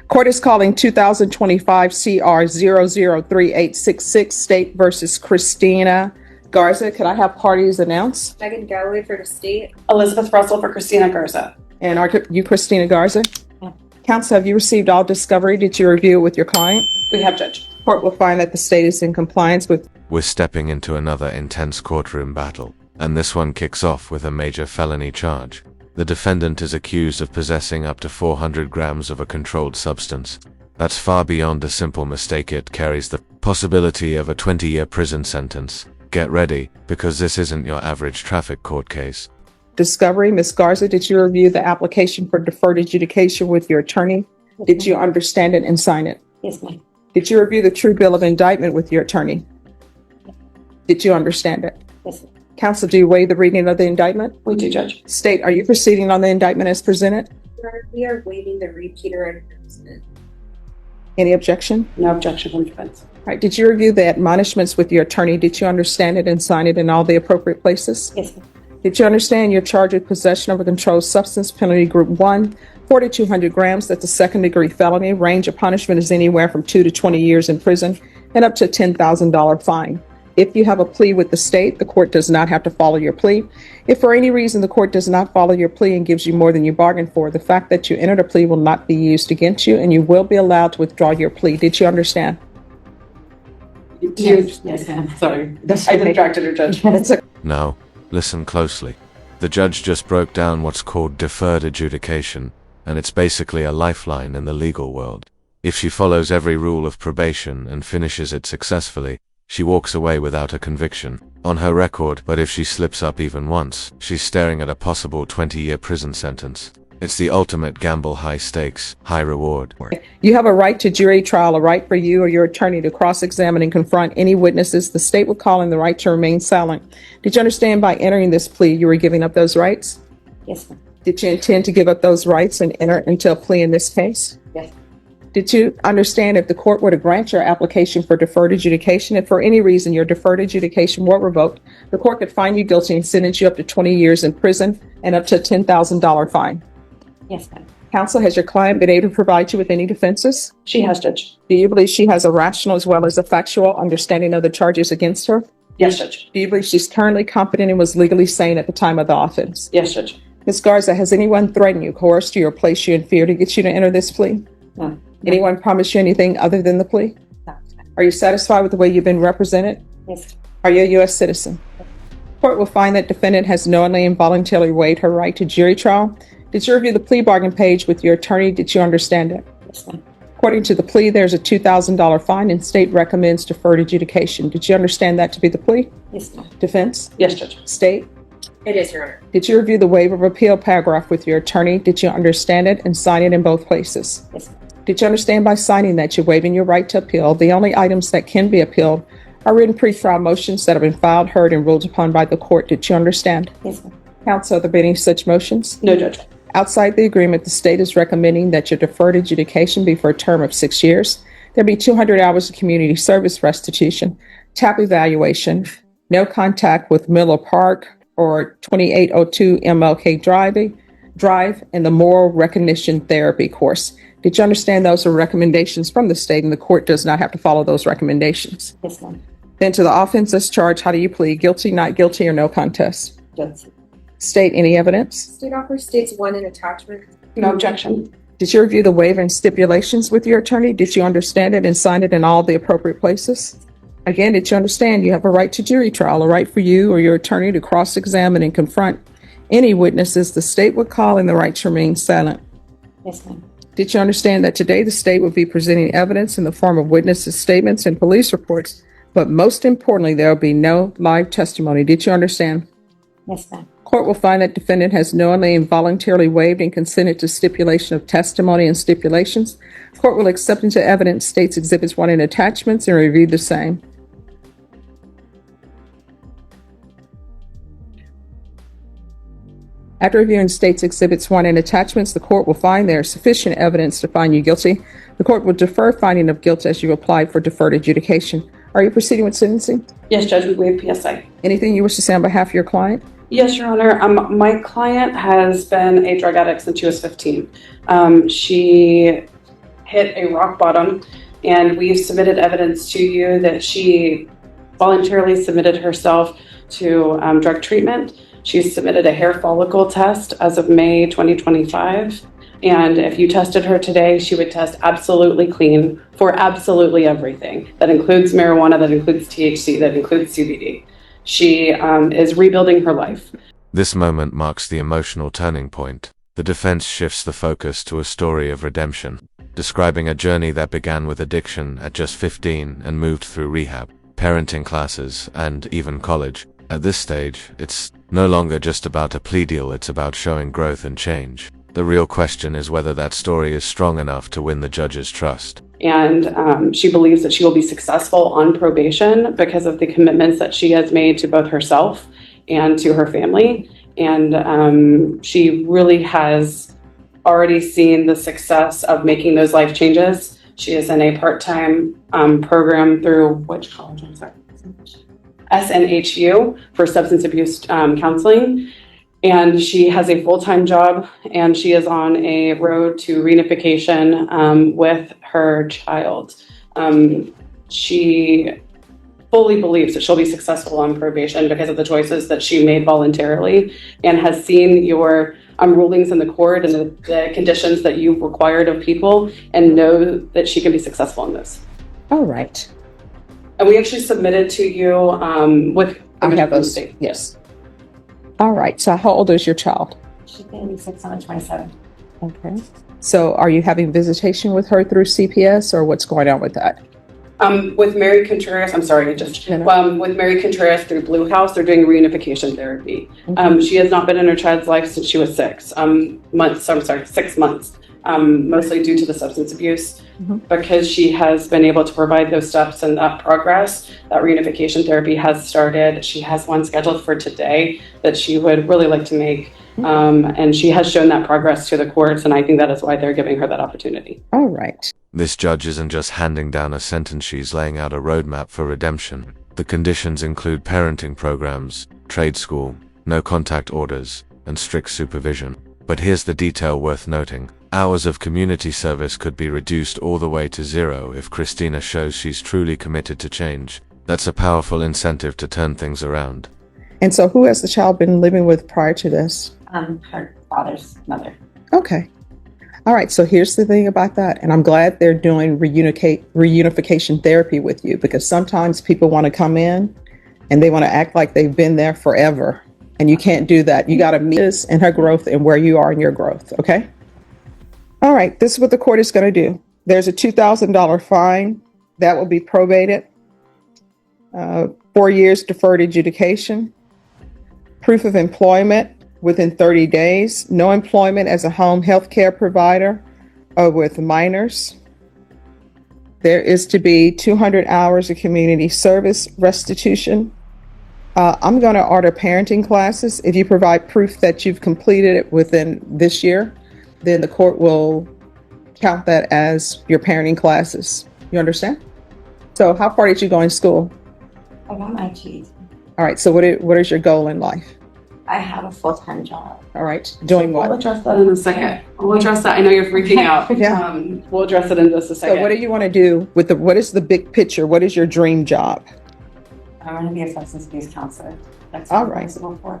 Court is calling 2025 CR 003866 State versus Christina Garza. Could I have parties announced? Megan Galloway for the state. Elizabeth Russell for Christina Garza. And are you Christina Garza? Yeah. Counsel, have you received all discovery? Did you review it with your client? We have, Judge. Court will find that the state is in compliance with. We're stepping into another intense courtroom battle, and this one kicks off with a major felony charge. The defendant is accused of possessing up to 400 grams of a controlled substance. That's far beyond a simple mistake. It carries the possibility of a 20-year prison sentence. Get ready, because this isn't your average traffic court case. Discovery. Ms. Garza, did you review the application for deferred adjudication with your attorney? Did you understand it and sign it? Yes, ma'am. Did you review the true bill of indictment with your attorney? Did you understand it? Yes, ma'am. Counsel, do you waive the reading of the indictment? We do, Judge. State, are you proceeding on the indictment as presented? We are waiving the repeater enforcement. Any objection? No objection from defense. All right. Did you review the admonishments with your attorney? Did you understand it and sign it in all the appropriate places? Yes, ma'am. Did you understand your charge of possession of a controlled substance, penalty group 1, 4,200 grams? That's a second-degree felony. Range of punishment is anywhere from 2 to 20 years in prison and up to a $10,000 fine. If you have a plea with the state, the court does not have to follow your plea. If for any reason the court does not follow your plea and gives you more than you bargained for, the fact that you entered a plea will not be used against you, and you will be allowed to withdraw your plea. Did you understand? Yes, ma'am. Sorry. I distracted her, Judge. Now, listen closely. The judge just broke down what's called deferred adjudication, and it's basically a lifeline in the legal world. If she follows every rule of probation and finishes it successfully, she walks away without a conviction on her record, but if she slips up even once, she's staring at a possible 20-year prison sentence. It's the ultimate gamble, high stakes, high reward. You have a right to jury trial, a right for you or your attorney to cross-examine and confront any witnesses. The state would call in the right to remain silent. Did you understand by entering this plea you were giving up those rights? Yes, ma'am. Did you intend to give up those rights and enter into a plea in this case? Yes. Did you understand if the court were to grant your application for deferred adjudication, if for any reason your deferred adjudication were revoked, the court could find you guilty and sentence you up to 20 years in prison and up to a $10,000 fine? Yes, ma'am. Counsel, has your client been able to provide you with any defenses? She has, Judge. Do you believe she has a rational as well as a factual understanding of the charges against her? Yes, Judge. Do you believe she's currently competent and was legally sane at the time of the offense? Yes, Judge. Ms. Garza, has anyone threatened you, coerced you, or placed you in fear to get you to enter this plea? No. Anyone promise you anything other than the plea? No. Are you satisfied with the way you've been represented? Yes. Are you a U.S. citizen? Court will find that defendant has knowingly and voluntarily waived her right to jury trial. Did you review the plea bargain page with your attorney? Did you understand it? Yes, ma'am. According to the plea, there's a $2,000 fine and state recommends deferred adjudication. Did you understand that to be the plea? Yes, ma'am. Defense? Yes, Judge. State? It is, Your Honor. Did you review the waiver of appeal paragraph with your attorney? Did you understand it and sign it in both places? Yes, ma'am. Did you understand by signing that you're waiving your right to appeal? The only items that can be appealed are written pretrial motions that have been filed, heard, and ruled upon by the court. Did you understand? Yes, ma'am. Counsel, are there any such motions? No, Judge. Outside the agreement, the state is recommending that your deferred adjudication be for a term of 6 years. There'll be 200 hours of community service restitution, TAP evaluation, no contact with Miller Park or 2802 MLK Drive, and the moral recognition therapy course. Did you understand those are recommendations from the state and the court does not have to follow those recommendations? Yes, ma'am. Then to the offenses charged, how do you plead? Guilty, not guilty, or no contest? Guilty. State, any evidence? State offer states 1 in attachment. No objection. Did you review the waiver and stipulations with your attorney? Did you understand it and sign it in all the appropriate places? Again, did you understand you have a right to jury trial, a right for you or your attorney to cross-examine and confront any witnesses the state would call in the right to remain silent? Yes, ma'am. Did you understand that today the state would be presenting evidence in the form of witnesses' statements and police reports, but most importantly, there will be no live testimony? Did you understand? Yes, ma'am. Court will find that defendant has knowingly and voluntarily waived and consented to stipulation of testimony and stipulations. Court will accept into evidence states exhibits 1 and attachments and review the same. After reviewing states exhibits 1 and attachments, the court will find there is sufficient evidence to find you guilty. The court will defer finding of guilt as you applied for deferred adjudication. Are you proceeding with sentencing? Yes, Judge. We waive PSI. Anything you wish to say on behalf of your client? Yes, Your Honor. My client has been a drug addict since she was 15. She hit a rock bottom, and we've submitted evidence to you that she voluntarily submitted herself to drug treatment. She's submitted a hair follicle test as of May 2025. And if you tested her today, she would test absolutely clean for absolutely everything. That includes marijuana, that includes THC, that includes CBD. She is rebuilding her life. This moment marks the emotional turning point. The defense shifts the focus to a story of redemption, describing a journey that began with addiction at just 15 and moved through rehab, parenting classes, and even college. At this stage, it's no longer just about a plea deal, it's about showing growth and change. The real question is whether that story is strong enough to win the judge's trust. And she believes that she will be successful on probation because of the commitments that she has made to both herself and to her family. And she really has already seen the success of making those life changes. She is in a part-time program through which college? I'm sorry. SNHU for substance abuse counseling. And she has a full-time job, and she is on a road to reunification with her child. She fully believes that she'll be successful on probation because of the choices that she made voluntarily, and has seen your rulings in the court and the conditions that you've required of people, and know that she can be successful in this. All right. And we actually submitted to you with. I have those. Yes. All right. So how old is your child? She's going to be 6 on the 27th. Okay. So are you having visitation with her through CPS, or what's going on with that? With Mary Contreras, I'm sorry, with Mary Contreras through Blue House, they're doing reunification therapy. She has not been in her child's life since she was 6 months, mostly due to the substance abuse. Because she has been able to provide those steps and that progress, that reunification therapy has started. She has one scheduled for today that she would really like to make. And she has shown that progress to the courts, and I think that is why they're giving her that opportunity. All right. This judge isn't just handing down a sentence, she's laying out a roadmap for redemption. The conditions include parenting programs, trade school, no contact orders, and strict supervision. But here's the detail worth noting. Hours of community service could be reduced all the way to 0 if Christina shows she's truly committed to change. That's a powerful incentive to turn things around. And so who has the child been living with prior to this? Her father's mother. Okay. All right. So here's the thing about that. And I'm glad they're doing reunification therapy with you, because sometimes people want to come in and they want to act like they've been there forever. And you can't do that. You got to meet us in her growth and where you are in your growth. Okay. All right. This is what the court is going to do. There's a $2,000 fine that will be probated. 4 years deferred adjudication. Proof of employment within 30 days. No employment as a home health care provider or with minors. There is to be 200 hours of community service restitution. I'm going to order parenting classes. If you provide proof that you've completed it within this year, then the court will count that as your parenting classes. You understand? So how far did you go in school? I got my cheese. All right. So what is your goal in life? I have a full-time job. All right. Doing We'll what? address that in a second. We'll address that. I know you're freaking out. Yeah. We'll address it in just a second. So what do you want to do with what is the big picture? What is your dream job? I want to be a substance abuse counselor. That's All what I'm right. responsible for.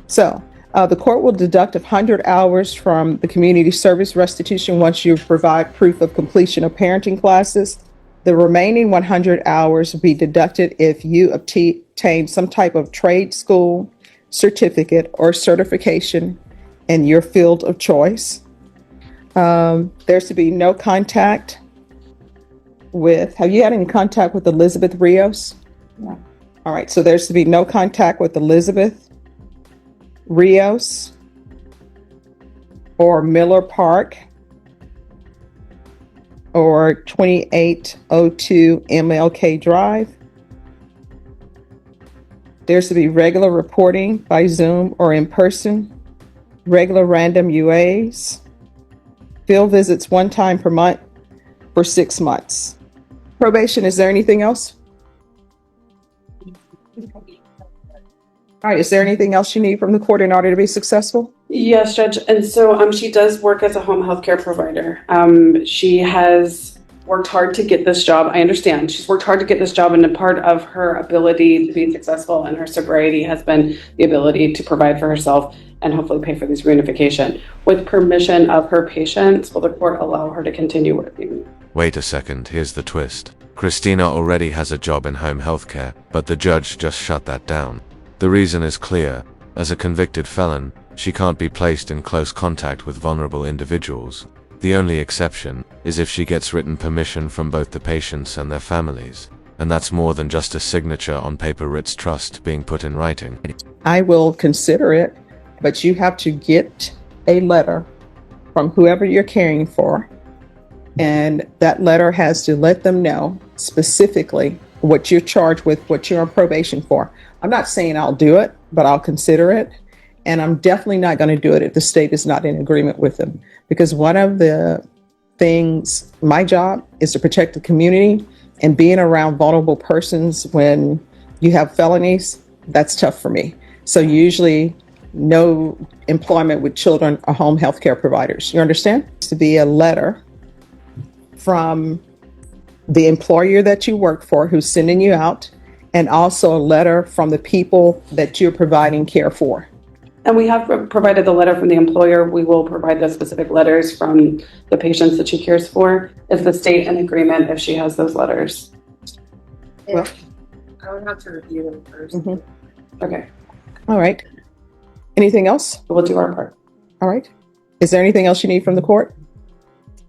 So the court will deduct 100 hours from the community service restitution once you provide proof of completion of parenting classes. The remaining 100 hours will be deducted if you obtain some type of trade school certificate or certification in your field of choice. There's to be no contact with, have you had any contact with Elizabeth Rios? No. All right, so there's to be no contact with Elizabeth Rios or Miller Park or 2802 MLK Drive. There's to be regular reporting by Zoom or in person, regular random UAs, field visits 1 time per month for 6 months. Probation, is there anything else? All right, is there anything else you need from the court in order to be successful? Yes, Judge. And so she does work as a home health care provider. She has worked hard to get this job. I understand. She's worked hard to get this job, and a part of her ability to be successful in her sobriety has been the ability to provide for herself and hopefully pay for this reunification. With permission of her patients, will the court allow her to continue working? Wait a second, here's the twist. Christina already has a job in home healthcare, but the judge just shut that down. The reason is clear. As a convicted felon, she can't be placed in close contact with vulnerable individuals. The only exception is if she gets written permission from both the patients and their families. And that's more than just a signature on paper writs trust being put in writing. I will consider it, but you have to get a letter from whoever you're caring for. And that letter has to let them know specifically what you're charged with, what you're on probation for. I'm not saying I'll do it, but I'll consider it. And I'm definitely not going to do it if the state is not in agreement with them. Because one of the things, my job is to protect the community, and being around vulnerable persons when you have felonies, that's tough for me. So usually no employment with children or home health care providers. You understand? It's to be a letter from the employer that you work for who's sending you out, and also a letter from the people that you're providing care for. And we have provided the letter from the employer. We will provide the specific letters from the patients that she cares for. Is the state in agreement if she has those letters? Well, I would have to review them first. Mhm. Okay, All right. Anything else? we'll do our part. All right. Is there anything else you need from the court?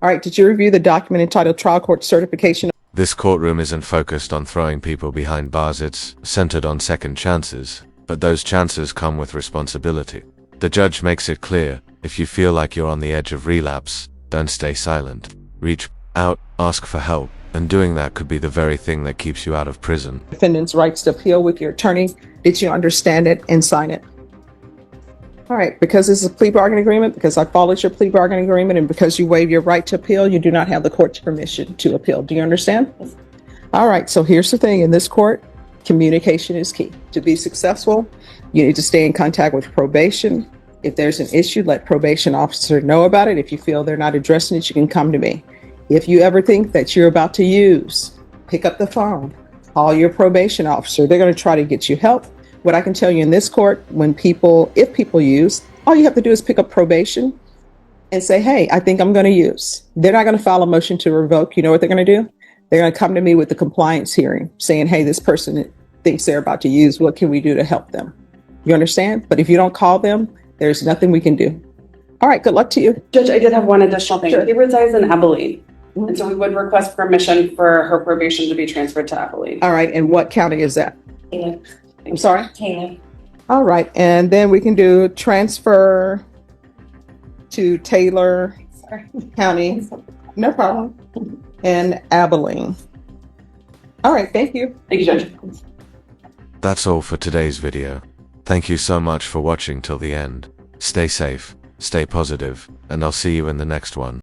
All right. Did you review the document entitled Trial Court Certification? This courtroom isn't focused on throwing people behind bars, it's centered on second chances. But those chances come with responsibility. The judge makes it clear, if you feel like you're on the edge of relapse, don't stay silent. Reach out, ask for help, and doing that could be the very thing that keeps you out of prison. Defendant's rights to appeal with your attorney. Did you understand it and sign it? All right. Because this is a plea bargaining agreement, because I followed your plea bargaining agreement, and because you waive your right to appeal, you do not have the court's permission to appeal. Do you understand? All right. So here's the thing. In this court, communication is key. To be successful, you need to stay in contact with probation. If there's an issue, let probation officer know about it. If you feel they're not addressing it, you can come to me. If you ever think that you're about to use, pick up the phone, call your probation officer. They're going to try to get you help. What I can tell you in this court, if people use, all you have to do is pick up probation and say, hey, I think I'm going to use. They're not going to file a motion to revoke. You know what they're going to do? They're going to come to me with the compliance hearing saying, hey, this person thinks they're about to use. What can we do to help them? You understand? But if you don't call them, there's nothing we can do. All right. Good luck to you. Judge, I did have one additional thing. Sure. He resides in Abilene. And so we would request permission for her probation to be transferred to Abilene. All right. And what county is that? Taylor. I'm sorry? Taylor. All right. And then we can do transfer to Taylor Sorry. County. No problem. And Abilene. All right. Thank you. Thank you, Judge. That's all for today's video. Thank you so much for watching till the end. Stay safe, stay positive, and I'll see you in the next one.